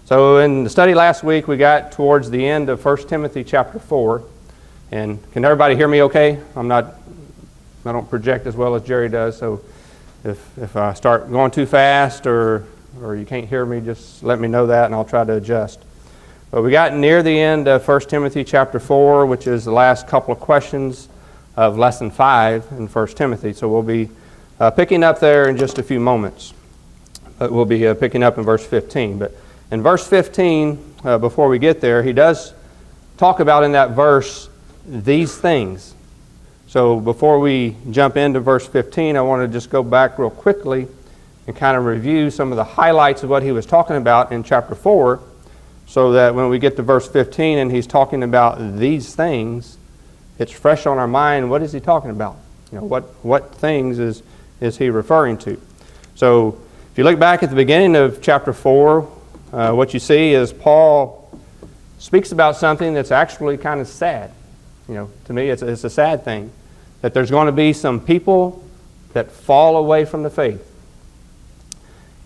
So in the study last week, we got towards the end of 1 Timothy chapter 4. And can everybody hear me okay? I don't project as well as Jerry does, so if I start going too fast or you can't hear me, just let me know that and I'll try to adjust. But we got near the end of 1 Timothy chapter 4, which is the last couple of questions of lesson 5 in 1 Timothy. So we'll be picking up there in just a few moments. We'll be picking up in verse 15. But in verse 15, before we get there, he does talk about in that verse these things. So before we jump into verse 15, I want to just go back real quickly and kind of review some of the highlights of what he was talking about in chapter 4, so that when we get to verse 15 and he's talking about these things, it's fresh on our mind. What is he talking about? You know, what things is he referring to? So if you look back at the beginning of chapter 4, what you see is Paul speaks about something that's actually kind of sad. You know, to me, it's a sad thing that there's going to be some people that fall away from the faith.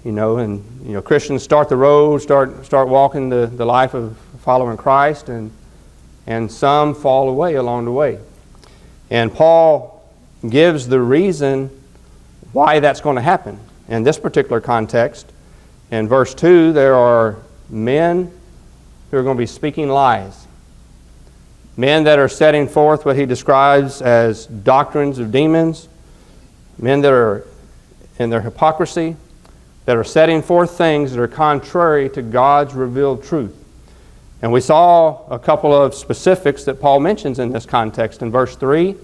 You know, and Christians start the road, start walking the life of following Christ, and some fall away along the way. And Paul gives the reason why that's going to happen. In this particular context, in verse 2, there are men who are going to be speaking lies. Men that are setting forth what he describes as doctrines of demons. Men that are in their hypocrisy, that are setting forth things that are contrary to God's revealed truth. And we saw a couple of specifics that Paul mentions in this context. In verse 3,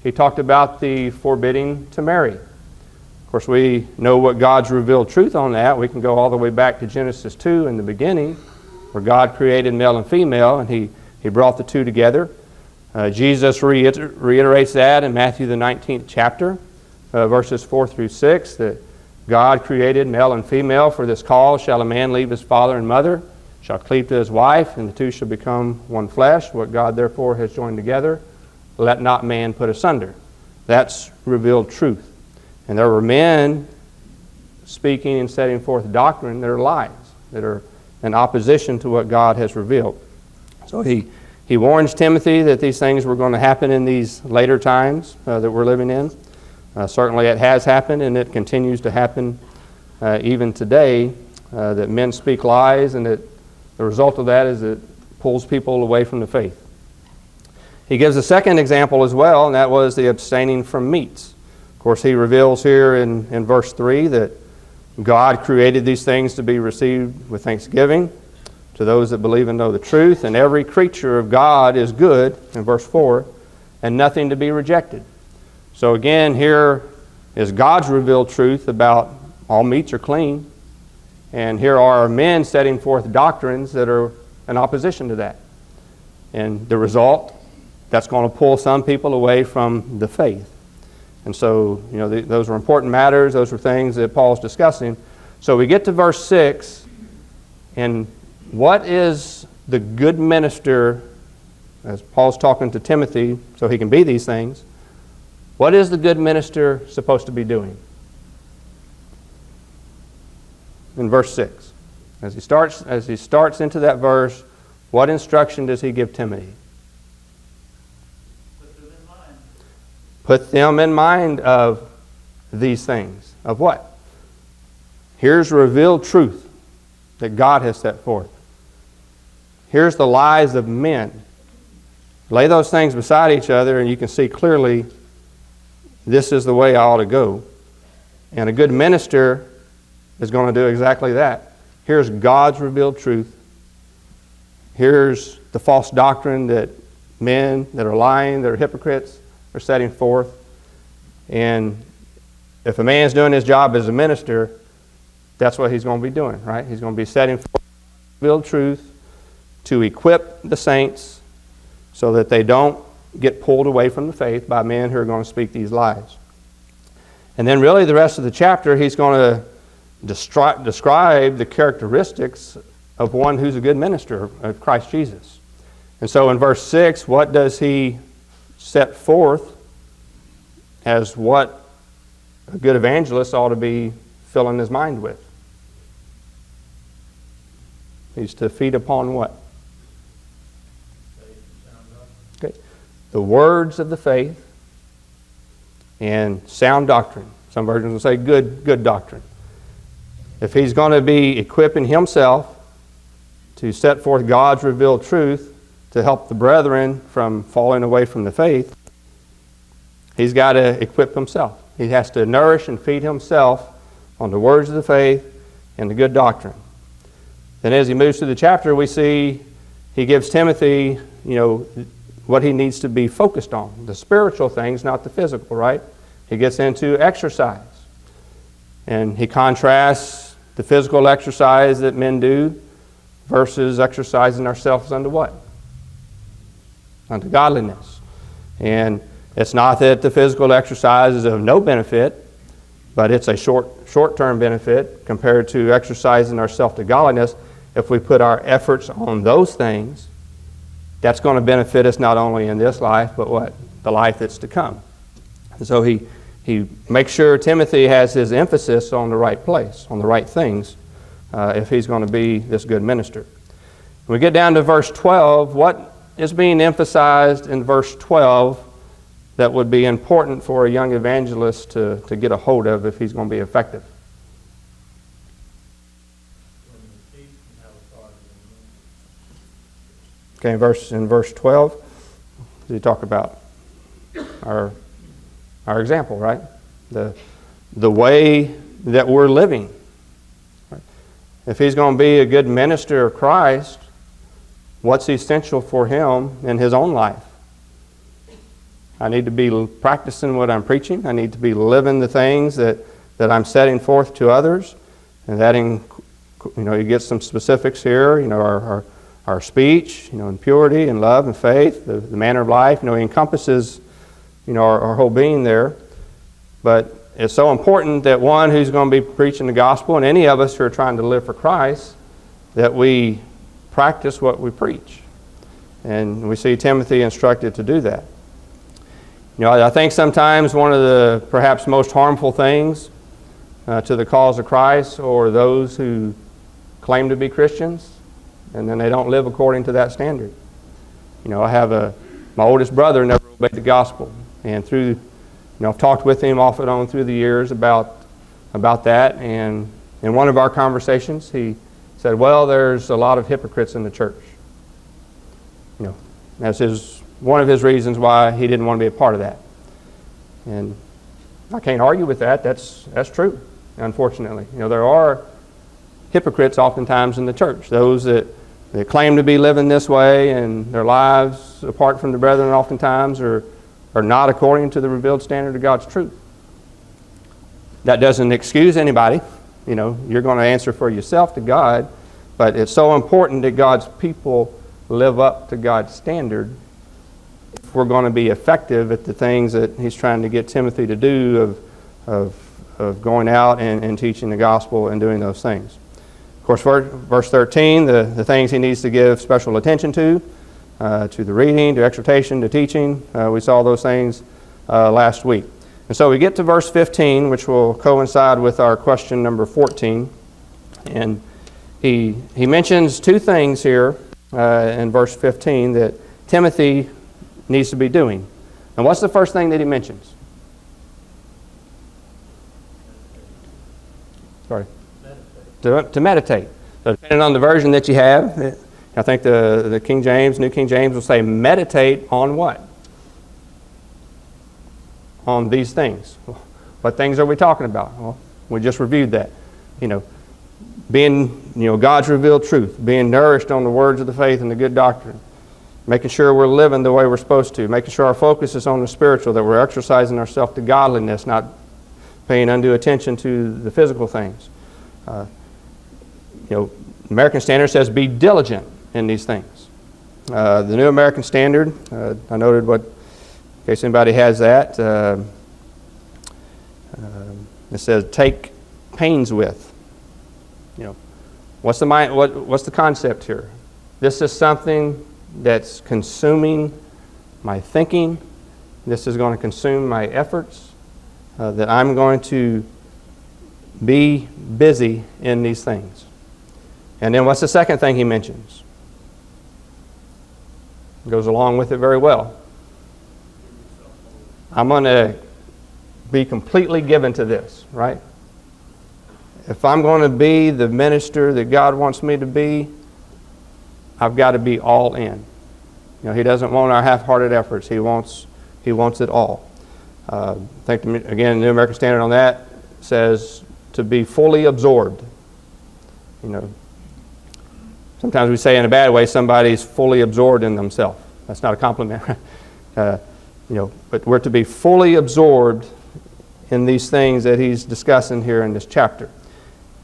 he talked about the forbidding to marry. Of course, we know what God's revealed truth on that. We can go all the way back to Genesis 2 in the beginning, where God created male and female, and He brought the two together. Jesus reiterates that in Matthew the 19th chapter, verses 4 through 6, that God created male and female. For this cause shall a man leave his father and mother, shall cleave to his wife, and the two shall become one flesh. What God therefore has joined together, let not man put asunder. That's revealed truth. And there were men speaking and setting forth doctrine that are lies, that are in opposition to what God has revealed. So he warns Timothy that these things were going to happen in these later times that we're living in. Certainly it has happened, and it continues to happen even today, that men speak lies, and that the result of that is it pulls people away from the faith. He gives a second example as well, and that was the abstaining from meats. Of course, he reveals here in verse 3 that God created these things to be received with thanksgiving to those that believe and know the truth, and every creature of God is good, in verse 4, and nothing to be rejected. So again, here is God's revealed truth about all meats are clean, and here are men setting forth doctrines that are in opposition to that. And the result, that's going to pull some people away from the faith. And so, those are important matters. Those are things that Paul's discussing. So we get to verse 6, and what is the good minister, as Paul's talking to Timothy so he can be these things, what is the good minister supposed to be doing? In verse 6. As he starts into that verse, what instruction does he give Timothy? Put them in mind of these things. Of what? Here's revealed truth that God has set forth. Here's the lies of men. Lay those things beside each other and you can see clearly this is the way I ought to go. And a good minister is going to do exactly that. Here's God's revealed truth. Here's the false doctrine that men that are lying, that are hypocrites, are setting forth. And if a man's doing his job as a minister, that's what he's going to be doing, right? He's going to be setting forth revealed truth to equip the saints so that they don't get pulled away from the faith by men who are going to speak these lies. And then really the rest of the chapter, he's going to describe the characteristics of one who's a good minister of Christ Jesus. And so in verse 6, what does he set forth as what a good evangelist ought to be filling his mind with? He's to feed upon what? Okay. The words of the faith and sound doctrine. Some versions will say good doctrine. If he's going to be equipping himself to set forth God's revealed truth to help the brethren from falling away from the faith, he's got to equip himself. He has to nourish and feed himself on the words of the faith and the good doctrine. Then as he moves through the chapter, we see he gives Timothy, what he needs to be focused on. The spiritual things, not the physical, right? He gets into exercise. And he contrasts the physical exercise that men do versus exercising ourselves unto what? Unto godliness. And it's not that the physical exercise is of no benefit, but it's a short-term benefit compared to exercising ourselves to godliness. If we put our efforts on those things, that's going to benefit us not only in this life, but what? The life that's to come. And so he makes sure Timothy has his emphasis on the right place, on the right things, if he's going to be this good minister. When we get down to verse 12, what is being emphasized in verse 12 that would be important for a young evangelist to get a hold of if he's going to be effective? Okay, in verse 12, we talk about our example, right? The way that we're living. Right? If he's going to be a good minister of Christ, what's essential for him in his own life? I need to be practicing what I'm preaching. I need to be living the things that I'm setting forth to others. And that, you get some specifics here, our speech, in purity and love and faith, the manner of life, he encompasses, our whole being there. But it's so important that one who's going to be preaching the gospel, and any of us who are trying to live for Christ, that we practice what we preach. And we see Timothy instructed to do that. I think sometimes one of the perhaps most harmful things to the cause of Christ, or those who claim to be Christians, and then they don't live according to that standard. I have my oldest brother never obeyed the gospel, and I've talked with him off and on through the years about that. And in one of our conversations, he said, "Well, there's a lot of hypocrites in the church." That's one of his reasons why he didn't want to be a part of that. And I can't argue with that. That's true. Unfortunately, there are hypocrites oftentimes in the church. Those that claim to be living this way, and their lives apart from the brethren oftentimes are not according to the revealed standard of God's truth. That doesn't excuse anybody. You're going to answer for yourself to God, but it's so important that God's people live up to God's standard if we're going to be effective at the things that he's trying to get Timothy to do of going out and teaching the gospel and doing those things. Of course, verse 13, the things he needs to give special attention to the reading, to exhortation, to teaching. We saw those things last week. And so we get to verse 15, which will coincide with our question number 14. And he mentions two things here in verse 15 that Timothy needs to be doing. And what's the first thing that he mentions? Sorry. To meditate. So depending on the version that you have, I think the King James, New King James will say meditate on what? On these things. What things are we talking about? Well, we just reviewed that. Being, God's revealed truth, being nourished on the words of the faith and the good doctrine, making sure we're living the way we're supposed to, making sure our focus is on the spiritual, that we're exercising ourselves to godliness, not paying undue attention to the physical things. American Standard says be diligent in these things. The New American Standard, I noted in case anybody has that, it says take pains with. What's the concept here? This is something that's consuming my thinking. This is going to consume my efforts. That I'm going to be busy in these things. And then what's the second thing he mentions? It goes along with it very well. I'm going to be completely given to this, right? If I'm going to be the minister that God wants me to be, I've got to be all in. He doesn't want our half-hearted efforts. He wants it all. I think, again, the New American Standard on that says to be fully absorbed. Sometimes we say in a bad way, somebody's fully absorbed in themselves. That's not a compliment. But we're to be fully absorbed in these things that he's discussing here in this chapter.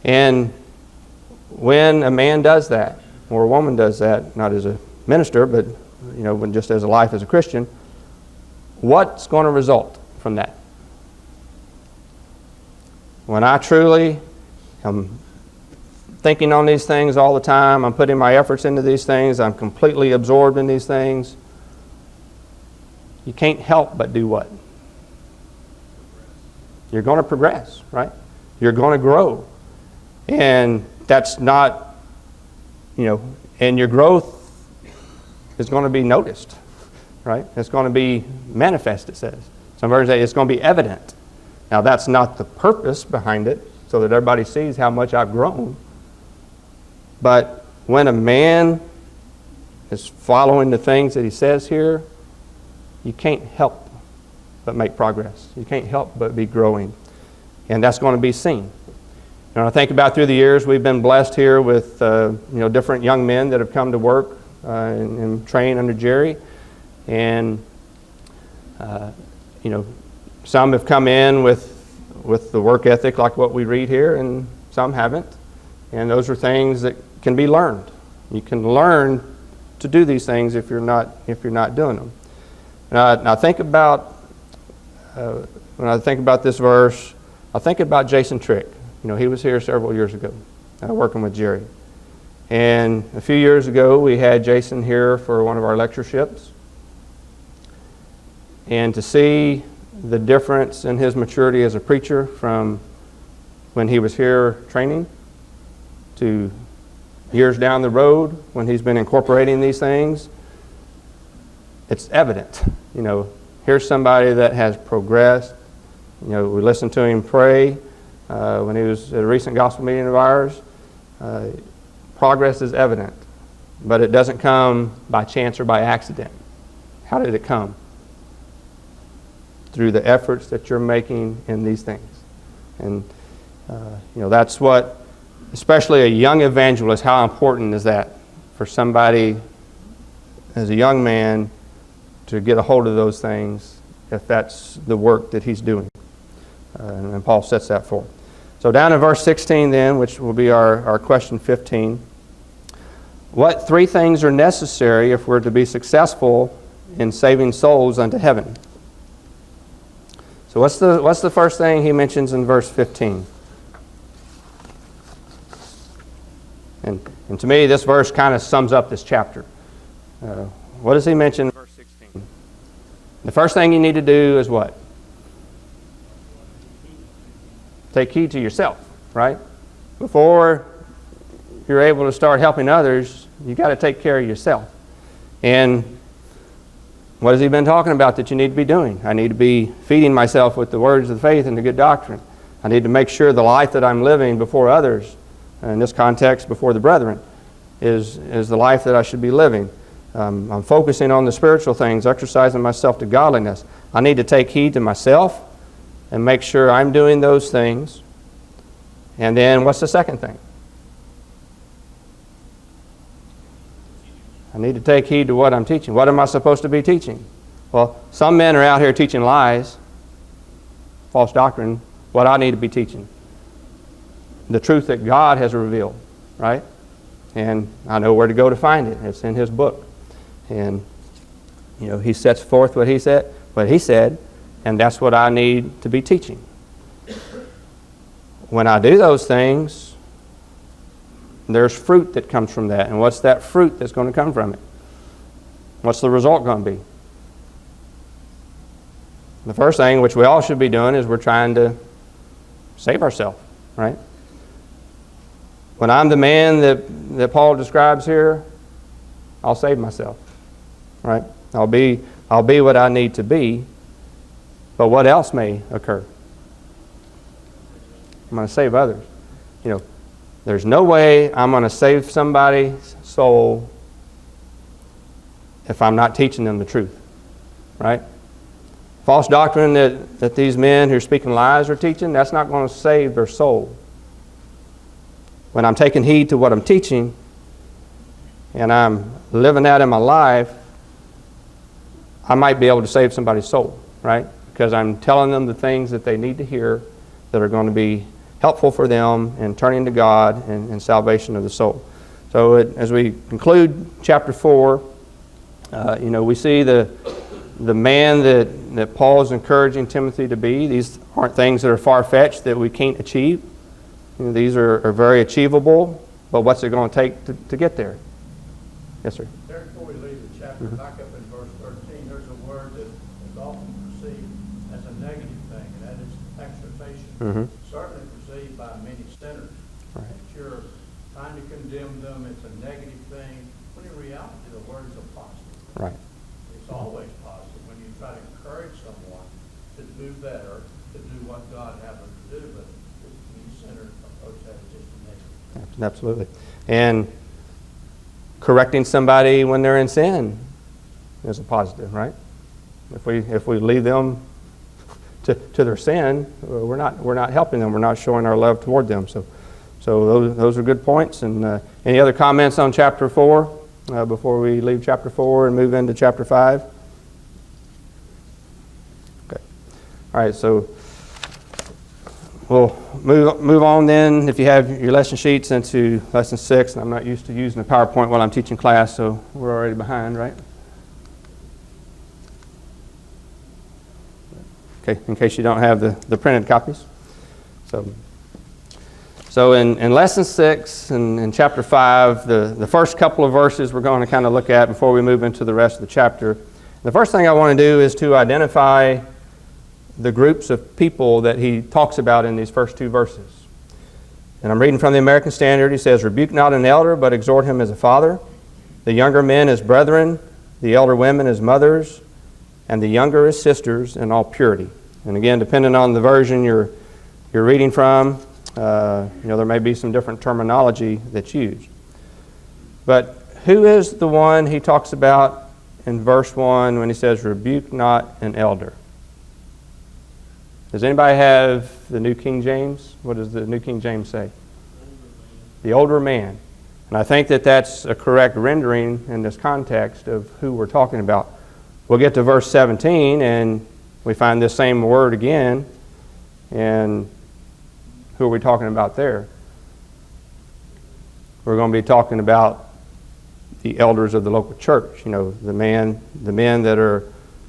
And when a man does that, or a woman does that, not as a minister, but when just as a life as a Christian, what's going to result from that? When I truly am thinking on these things all the time, I'm putting my efforts into these things, I'm completely absorbed in these things, you can't help but do what? You're going to progress, right? You're going to grow. And that's not, and your growth is going to be noticed, right? It's going to be manifest, it says. Some versions say it's going to be evident. Now, that's not the purpose behind it, so that everybody sees how much I've grown. But when a man is following the things that he says here, you can't help but make progress. You can't help but be growing. And that's going to be seen. I think about through the years, we've been blessed here with different young men that have come to work and train under Jerry. And some have come in with the work ethic like what we read here, and some haven't. And those are things that can be learned. You can learn to do these things if you're not doing them. And I think about when I think about this verse, I think about Jason Trick. He was here several years ago, working with Jerry. And a few years ago, we had Jason here for one of our lectureships. And to see the difference in his maturity as a preacher from when he was here training to years down the road when he's been incorporating these things, it's evident. Here's somebody that has progressed. We listened to him pray when he was at a recent gospel meeting of ours. Progress is evident, but it doesn't come by chance or by accident. How did it come? Through the efforts that you're making in these things. And that's what, especially a young evangelist, how important is that for somebody as a young man to get a hold of those things if that's the work that he's doing. And Paul sets that forth. So down in verse 16 then, which will be our question 15, what three things are necessary if we're to be successful in saving souls unto heaven? So what's the first thing he mentions in verse 15? And to me, this verse kind of sums up this chapter. What does he mention in verse 16? The first thing you need to do is what? Take heed to yourself, right? Before you're able to start helping others, you got to take care of yourself. And what has he been talking about that you need to be doing? I need to be feeding myself with the words of the faith and the good doctrine. I need to make sure the life that I'm living before others, in this context before the brethren, is the life that I should be living. I'm focusing on the spiritual things, exercising myself to godliness. I need to take heed to myself and make sure I'm doing those things. And then what's the second thing? I need to take heed to what I'm teaching. What am I supposed to be teaching? Well, some men are out here teaching lies, false doctrine. What I need to be teaching? The truth that God has revealed, right? And I know where to go to find it. It's in His book. And, He sets forth what He said, and that's what I need to be teaching. When I do those things, there's fruit that comes from that. And what's that fruit that's going to come from it? What's the result going to be? The first thing, which we all should be doing, is we're trying to save ourselves, right? when I'm the man that Paul describes here, I'll save myself, right? I'll be what I need to be, but what else may occur? I'm going to save others. There's no way I'm going to save somebody's soul if I'm not teaching them the truth, right? False doctrine that these men who are speaking lies are teaching, that's not going to save their soul. When I'm taking heed to what I'm teaching and I'm living that in my life, I might be able to save somebody's soul, right? Because I'm telling them the things that they need to hear that are going to be helpful for them in turning to God and salvation of the soul. So as we conclude chapter 4, we see the man that Paul is encouraging Timothy to be. These aren't things that are far-fetched that we can't achieve. These are very achievable, but what's it going to take to get there? Yes, sir. There, before we leave the chapter, back up in verse 13, there's a word that is often perceived as a negative thing, and that is exhortation. Certainly perceived by many sinners. Right. That you're trying to condemn them, it's a negative thing, when in reality the word is a positive. Right. It's always positive when you try to encourage someone to do better, to do what God has them to do, but many sinners approach that as just a negative. Absolutely. And correcting somebody when they're in sin is a positive, right? If we leave them to their sin, we're not helping them. We're not showing our love toward them. So those are good points. And any other comments on chapter 4 before we leave chapter 4 and move into chapter 5? Okay. All right. So we'll move on then, if you have your lesson sheets, into lesson 6. And I'm not used to using the PowerPoint while I'm teaching class, so we're already behind, right? Okay, in case you don't have the printed copies. So in lesson 6 and in chapter 5, the first couple of verses we're going to kind of look at before we move into the rest of the chapter. The first thing I want to do is to identify the groups of people that he talks about in these first 2 verses. And I'm reading from the American Standard. He says, "Rebuke not an elder, but exhort him as a father. The younger men as brethren, the elder women as mothers, and the younger as sisters in all purity." And again, depending on the version you're reading from, there may be some different terminology that's used. But who is the one he talks about in verse 1 when he says, "Rebuke not an elder"? Does anybody have the New King James? What does the New King James say? The older man. And I think that's a correct rendering in this context of who we're talking about. We'll get to verse 17 and we find this same word again. And who are we talking about there? We're going to be talking about the elders of the local church, the men that are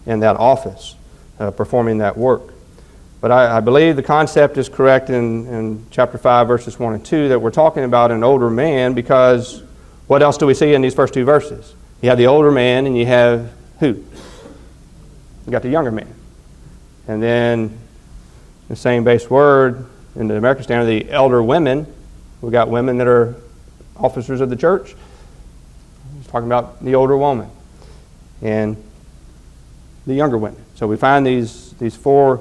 in that office, performing that work. But I believe the concept is correct in chapter 5, verses 1 and 2, that we're talking about an older man, because what else do we see in these first 2 verses? You have the older man and you have who? You got the younger man. And then the same base word in the American Standard, the elder women. We got women that are officers of the church. He's talking about the older woman and the younger women. So we find these 4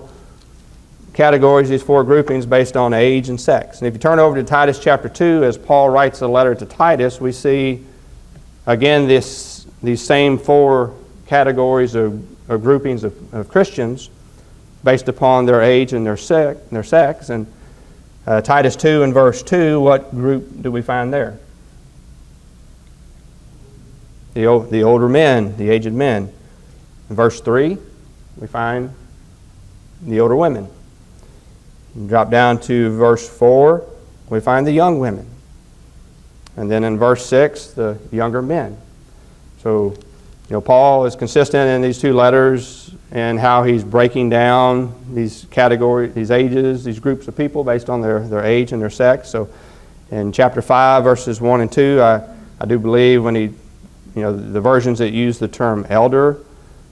categories, these 4 groupings based on age and sex. And if you turn over to Titus chapter 2, as Paul writes a letter to Titus, we see again these same 4 categories or groupings of Christians based upon their age and their sex. And Titus 2 and verse 2, what group do we find there? The older men, the aged men. In verse 3, we find the older women. Drop down to verse 4, we find the young women. And then in verse 6, the younger men. So, Paul is consistent in these 2 letters and how he's breaking down these categories, these ages, these groups of people based on their age and their sex. So in chapter 5, verses 1 and 2, I do believe when the versions that use the term elder,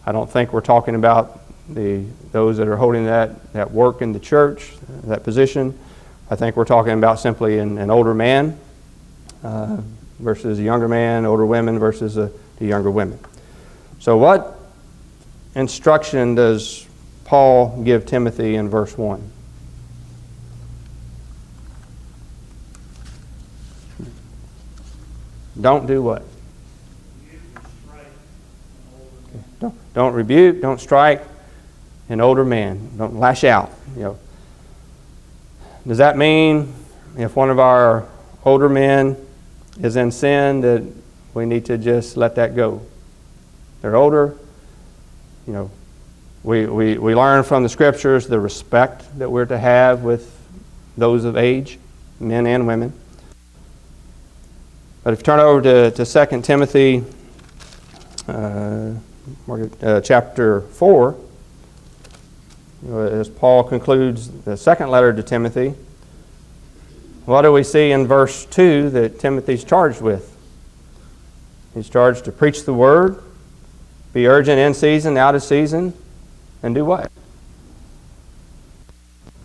I don't think we're talking about those that are holding that work in the church, that position. I think we're talking about simply an older man versus a younger man, older women versus the younger women. So what instruction does Paul give Timothy in verse 1? Don't do what? Don't rebuke, don't strike an older man. Don't lash out. Does that mean if one of our older men is in sin that we need to just let that go? They're older. We learn from the Scriptures the respect that we're to have with those of age, men and women. But if you turn over to 2 Timothy chapter 4, as Paul concludes the second letter to Timothy, what do we see in verse 2 that Timothy's charged with? He's charged to preach the word, be urgent in season, out of season, and do what?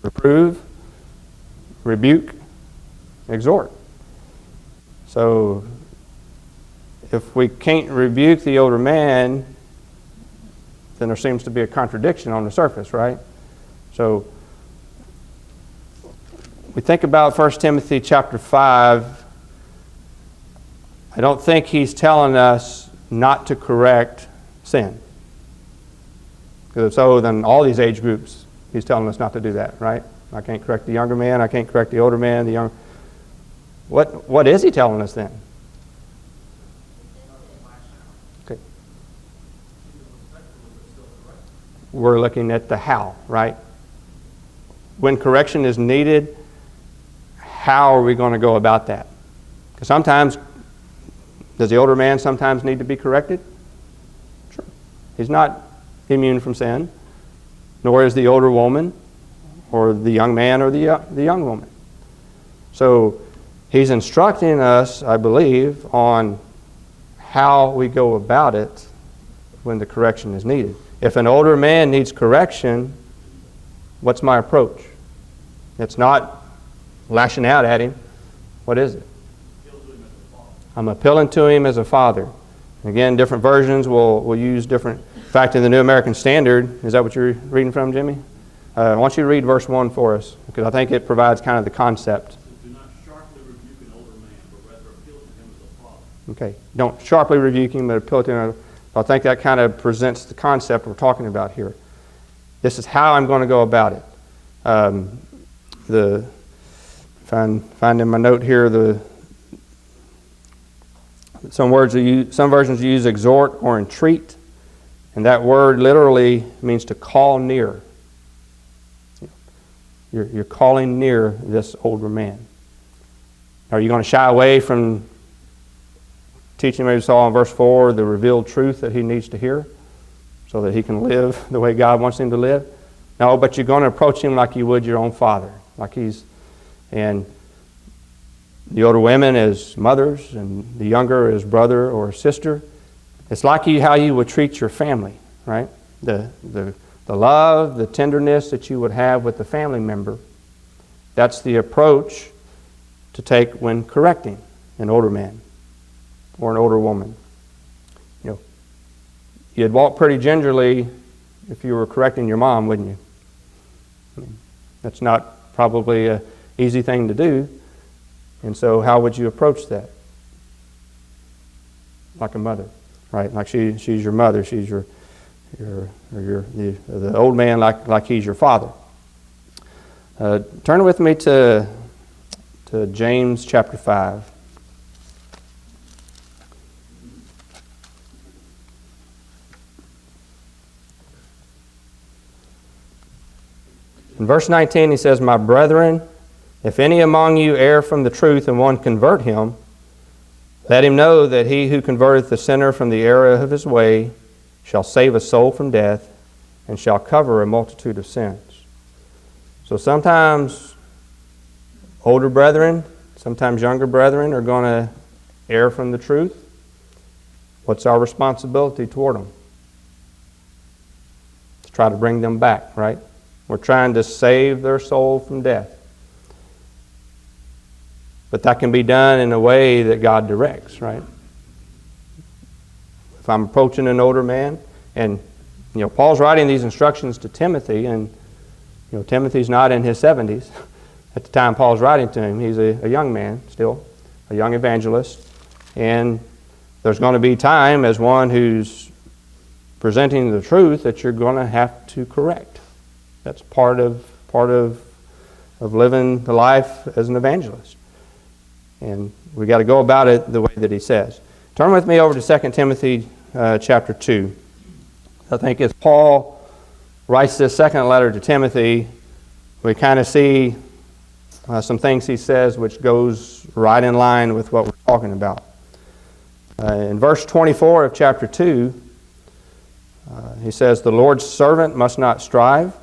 Reprove, rebuke, exhort. So, if we can't rebuke the older man, then there seems to be a contradiction on the surface, right? So, we think about 1 Timothy chapter 5. I don't think he's telling us not to correct sin. Because if so, then all these age groups, he's telling us not to do that, right? I can't correct the younger man, I can't correct the older man, the young. What is he telling us then? Okay. We're looking at the how, right? When correction is needed, how are we going to go about that? Because sometimes, does the older man sometimes need to be corrected? Sure. He's not immune from sin, nor is the older woman, or the young man, or the young woman. So, he's instructing us, I believe, on how we go about it when the correction is needed. If an older man needs correction, what's my approach? It's not lashing out at him. What is it? I'm appealing to him as a father. Again, different versions will use different. In fact, in the New American Standard, is that what you're reading from, Jimmy? I want you to read verse 1 for us, because I think it provides kind of the concept. Okay, don't sharply rebuke him, but appeal to him. I think that kind of presents the concept we're talking about here. This is how I'm going to go about it. Find in my note here some versions use exhort or entreat, and that word literally means to call near. You're calling near this older man. Are you going to shy away from teaching him, as we saw in verse 4, the revealed truth that he needs to hear so that he can live the way God wants him to live? No, but you're going to approach him like you would your own father. And the older women as mothers and the younger as brother or sister. It's like how you would treat your family, right? The love, the tenderness that you would have with the family member, that's the approach to take when correcting an older man or an older woman. You'd walk pretty gingerly if you were correcting your mom, wouldn't you? That's not probably an easy thing to do. And so how would you approach that? Like a mother, right? Like she's your mother, she's the old man like he's your father. Turn with me to James chapter 5. In verse 19 he says, "My brethren, if any among you err from the truth and one convert him, let him know that he who converteth the sinner from the error of his way shall save a soul from death and shall cover a multitude of sins." So sometimes older brethren, sometimes younger brethren are going to err from the truth. What's our responsibility toward them? To try to bring them back, right? We're trying to save their soul from death. But that can be done in a way that God directs, right? If I'm approaching an older man, and Paul's writing these instructions to Timothy, and Timothy's not in his 70s at the time Paul's writing to him. He's a young man still, a young evangelist, and there's going to be time as one who's presenting the truth that you're going to have to correct. That's part of living the life as an evangelist. And we got to go about it the way that he says. Turn with me over to 2 Timothy chapter 2. I think as Paul writes this second letter to Timothy, we kind of see some things he says which goes right in line with what we're talking about. In verse 24 of chapter 2, he says, "The Lord's servant must not strive,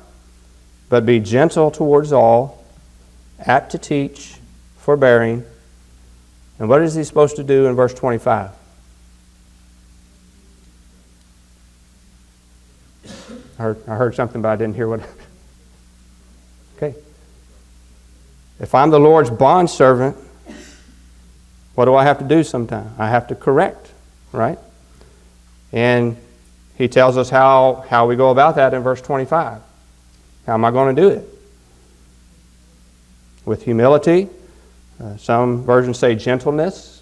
but be gentle towards all, apt to teach, forbearing." And what is he supposed to do in verse 25? I heard something, but I didn't hear what. Okay. If I'm the Lord's bondservant, what do I have to do sometime? I have to correct, right? And he tells us how we go about that in verse 25. How am I going to do it? With humility. Some versions say gentleness,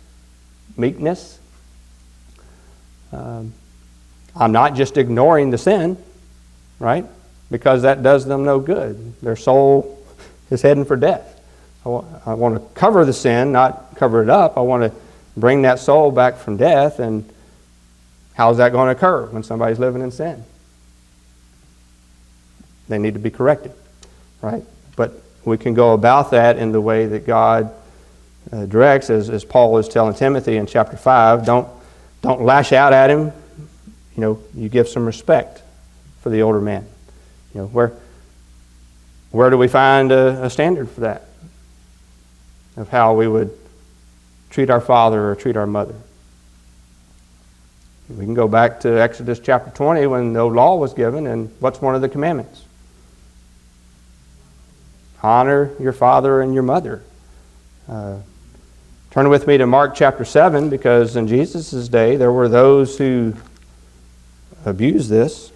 meekness. I'm not just ignoring the sin, right? Because that does them no good. Their soul is heading for death. I want to cover the sin, not cover it up. I want to bring that soul back from death. And how's that going to occur when somebody's living in sin? They need to be corrected, right? But we can go about that in the way that God directs, as Paul is telling Timothy in chapter 5. Don't lash out at him. You give some respect for the older man. Where do we find a standard for that? Of how we would treat our father or treat our mother. We can go back to Exodus chapter 20 when the law was given, and what's one of the commandments? Honor your father and your mother. Turn with me to Mark chapter 7, because in Jesus' day there were those who abused this.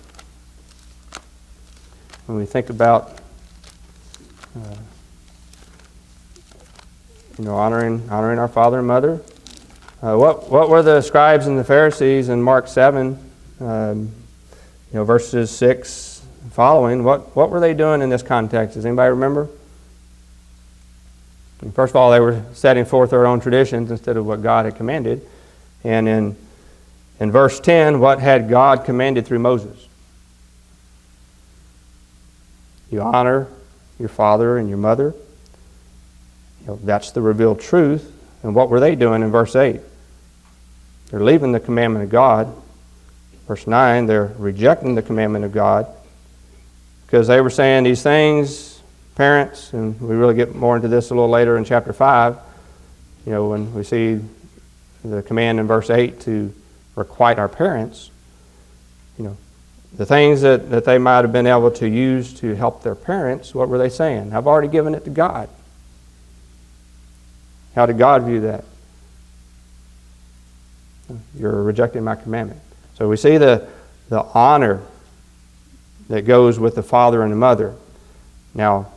When we think about honoring our father and mother. What were the scribes and the Pharisees in Mark 7, verses 6 and following? What were they doing in this context? Does anybody remember? First of all, they were setting forth their own traditions instead of what God had commanded. And in verse 10, what had God commanded through Moses? You honor your father and your mother. That's the revealed truth. And what were they doing in verse 8? They're leaving the commandment of God. Verse 9, they're rejecting the commandment of God because they were saying these things, parents, and we really get more into this a little later in chapter 5, when we see the command in verse 8 to requite our parents, the things that they might have been able to use to help their parents, what were they saying? I've already given it to God. How did God view that? You're rejecting my commandment. So we see the honor that goes with the father and the mother. Now,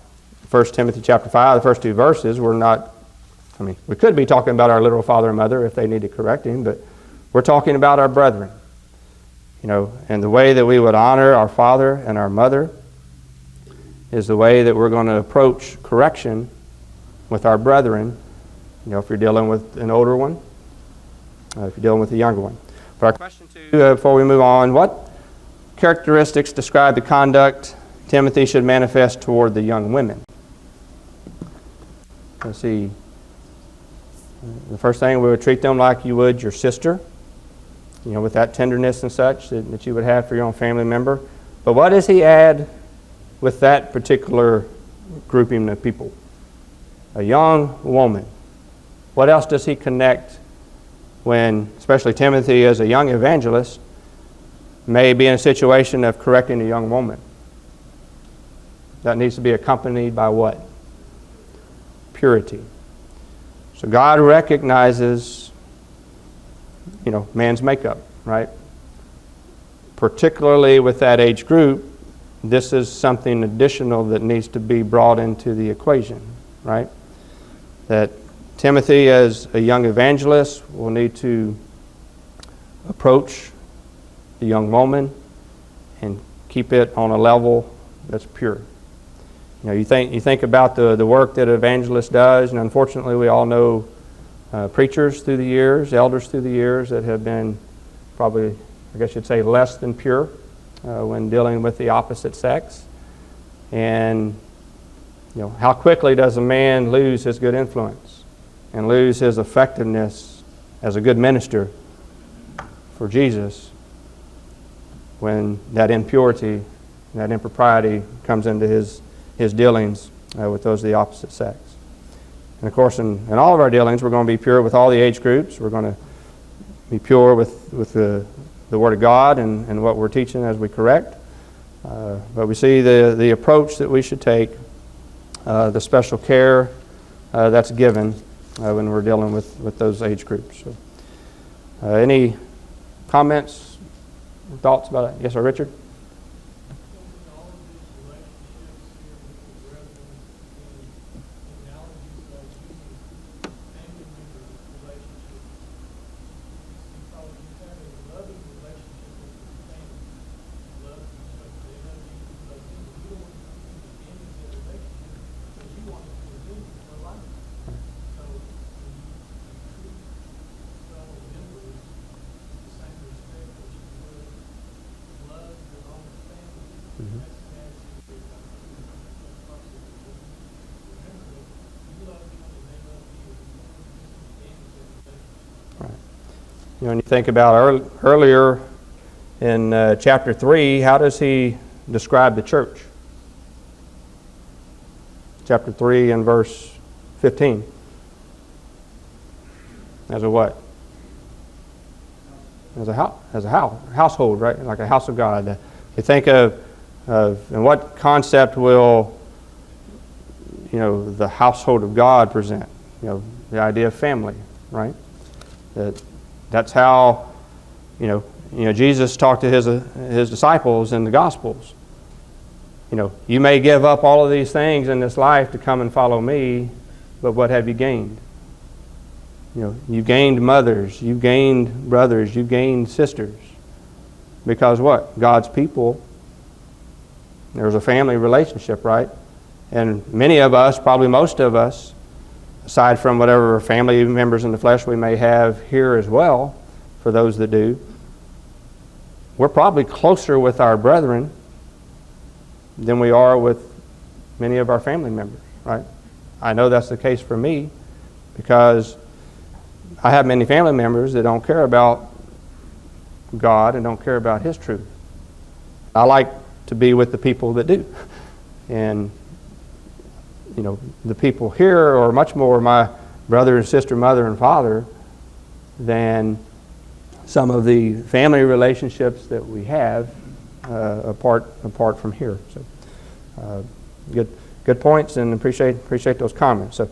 1 Timothy chapter 5, the first two verses, we could be talking about our literal father and mother if they needed correcting, but we're talking about our brethren. And the way that we would honor our father and our mother is the way that we're going to approach correction with our brethren. If you're dealing with an older one, if you're dealing with a younger one. But our question before we move on, what characteristics describe the conduct Timothy should manifest toward the young women? Let's see. The first thing, we would treat them like you would your sister, with that tenderness and such that you would have for your own family member. But what does he add with that particular grouping of people? A young woman. What else does he connect when, especially Timothy as a young evangelist, may be in a situation of correcting a young woman? That needs to be accompanied by what? Purity. So God recognizes, man's makeup, right? Particularly with that age group, this is something additional that needs to be brought into the equation, right? That Timothy, as a young evangelist, will need to approach the young woman and keep it on a level that's pure. You think about the work that an evangelist does, and unfortunately we all know preachers through the years, elders through the years that have been probably, I guess you'd say, less than pure when dealing with the opposite sex. And how quickly does a man lose his good influence and lose his effectiveness as a good minister for Jesus when that impurity, that impropriety comes into his dealings with those of the opposite sex. And of course, in all of our dealings, we're going to be pure with all the age groups. We're going to be pure with the Word of God and what we're teaching as we correct. But we see the approach that we should take, the special care that's given when we're dealing with those age groups. So, any comments, thoughts about it? Yes, sir, Richard? When you think about earlier in chapter 3, how does he describe the church? Chapter 3 and verse 15. As a what? As a household, right? Like a house of God. You think of and what concept will the household of God present? The idea of family, right? That's how Jesus talked to his disciples in the Gospels. You may give up all of these things in this life to come and follow me, but what have you gained? You've gained mothers, you've gained brothers, you've gained sisters. Because what? God's people, there's a family relationship, right? And many of us, probably most of us, aside from whatever family members in the flesh we may have here as well, for those that do, we're probably closer with our brethren than we are with many of our family members, right? I know that's the case for me because I have many family members that don't care about God and don't care about His truth. I like to be with the people that do. And the people here are much more my brother and sister, mother and father than some of the family relationships that we have apart from here. So, good points, and appreciate those comments. So,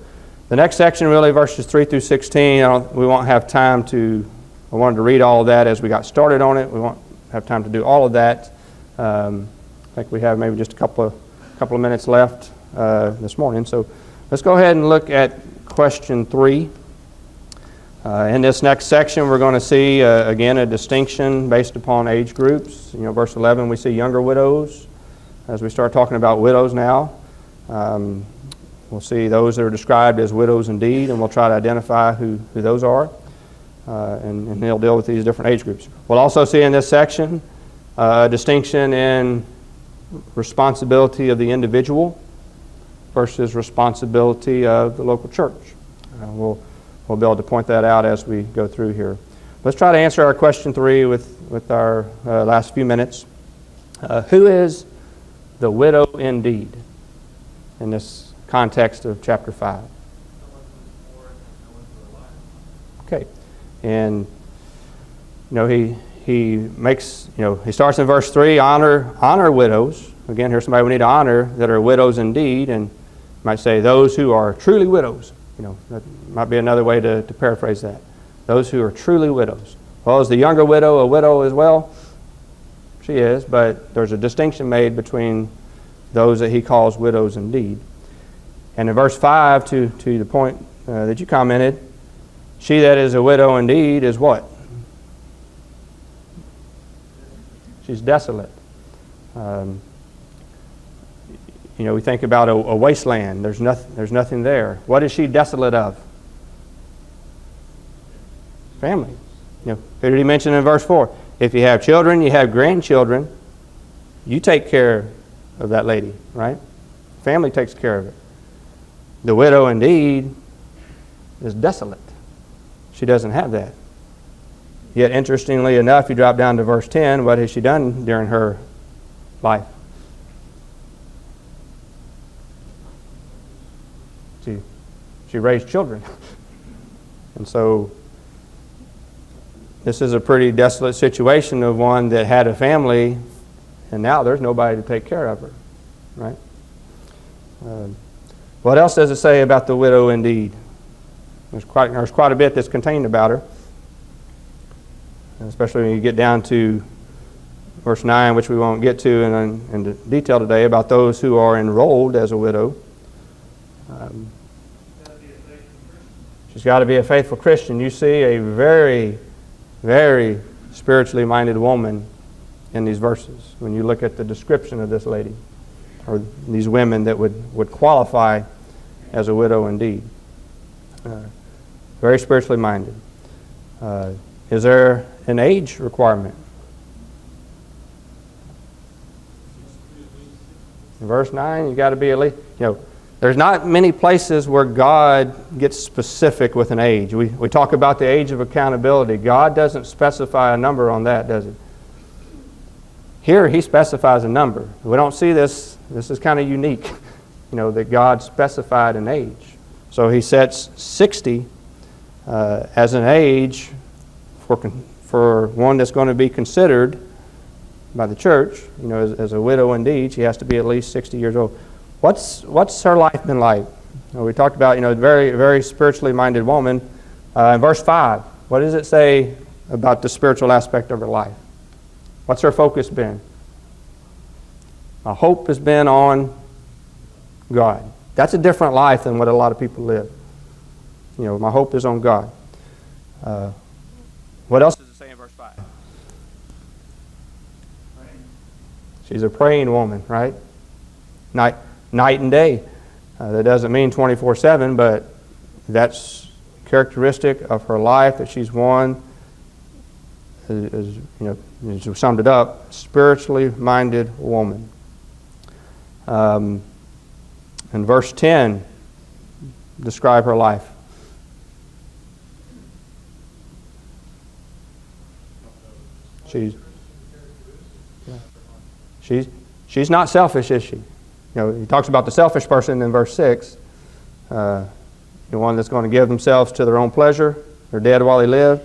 the next section, really, verses 3 through 16. We won't have time to. I wanted to read all of that as we got started on it. We won't have time to do all of that. I think we have maybe just a couple of minutes left this morning. So let's go ahead and look at question 3. In this next section, we're going to see, again, a distinction based upon age groups. Verse 11, we see younger widows. As we start talking about widows now, we'll see those that are described as widows indeed, and we'll try to identify who those are. And he'll deal with these different age groups. We'll also see in this section a distinction in responsibility of the individual versus responsibility of the local church. We'll be able to point that out as we go through here. Let's try to answer our question 3 with our last few minutes. Who is the widow indeed in this context of chapter 5? Okay. And he makes, he starts in verse 3, honor widows. Again, here's somebody we need to honor that are widows indeed, and might say those who are truly widows. That might be another way to paraphrase that. Those who are truly widows. Well, is the younger widow a widow as well? She is, but there's a distinction made between those that he calls widows indeed. And in verse 5, to the point that you commented, she that is a widow indeed is what? She's desolate. We think about a wasteland. There's nothing there. What is she desolate of? Family. Who did he mention in verse 4? If you have children, you have grandchildren, you take care of that lady, right? Family takes care of it. The widow indeed is desolate. She doesn't have that. Yet, interestingly enough, you drop down to verse 10, what has she done during her life? She raised children. And so, this is a pretty desolate situation of one that had a family, and now there's nobody to take care of her, right? What else does it say about the widow indeed? There's quite a bit that's contained about her, especially when you get down to verse 9, which we won't get to in detail today, about those who are enrolled as a widow. She's got to be a faithful Christian. You see a very, very spiritually minded woman in these verses when you look at the description of this lady, or these women that would qualify as a widow indeed. Very spiritually minded. Is there an age requirement? In verse 9, you got to be at least, there's not many places where God gets specific with an age. We talk about the age of accountability. God doesn't specify a number on that, does it? Here, he specifies a number. We don't see this. This is kind of unique, that God specified an age. So he sets 60 as an age for one that's going to be considered by the church, as a widow indeed. She has to be at least 60 years old. What's her life been like? We talked about, very, very spiritually minded woman. In verse 5, what does it say about the spiritual aspect of her life? What's her focus been? My hope has been on God. That's a different life than what a lot of people live. My hope is on God. What else does it say in verse 5? She's a praying woman, right? Night and day. That doesn't mean 24/7, but that's characteristic of her life, that she's one, as you summed it up, spiritually minded woman. In verse 10, describe her life. She's not selfish, is she? He talks about the selfish person in verse 6, the one that's going to give themselves to their own pleasure. They're dead while they live.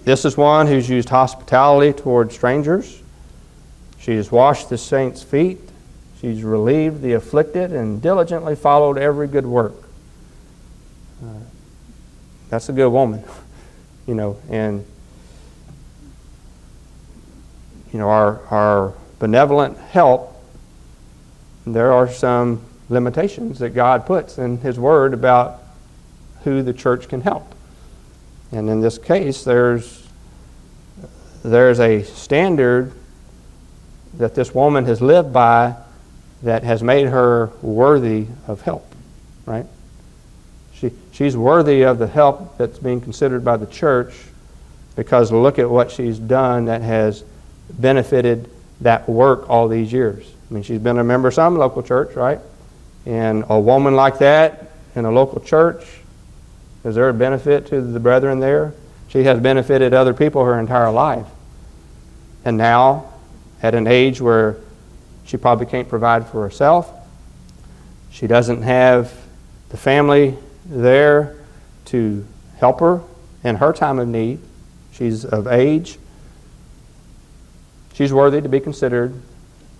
This is one who's used hospitality toward strangers. She has washed the saints' feet. She's relieved the afflicted and diligently followed every good work. That's a good woman, and our benevolent help, there are some limitations that God puts in His Word about who the church can help. And in this case, there's a standard that this woman has lived by that has made her worthy of help, right? She's worthy of the help that's being considered by the church, because look at what she's done that has benefited that work all these years. She's been a member of some local church, right? And a woman like that in a local church, is there a benefit to the brethren there? She has benefited other people her entire life. And now, at an age where she probably can't provide for herself, she doesn't have the family there to help her in her time of need. She's of age. She's worthy to be considered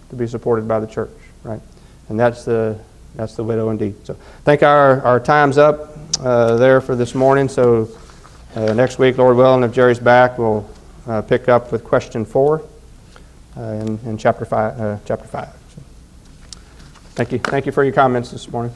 to be supported by the church, right? And that's the widow indeed. So I think our time's up. there for this morning. So next week, Lord willing, if Jerry's back, we'll pick up with question 4 in chapter 5. Thank you for your comments this morning.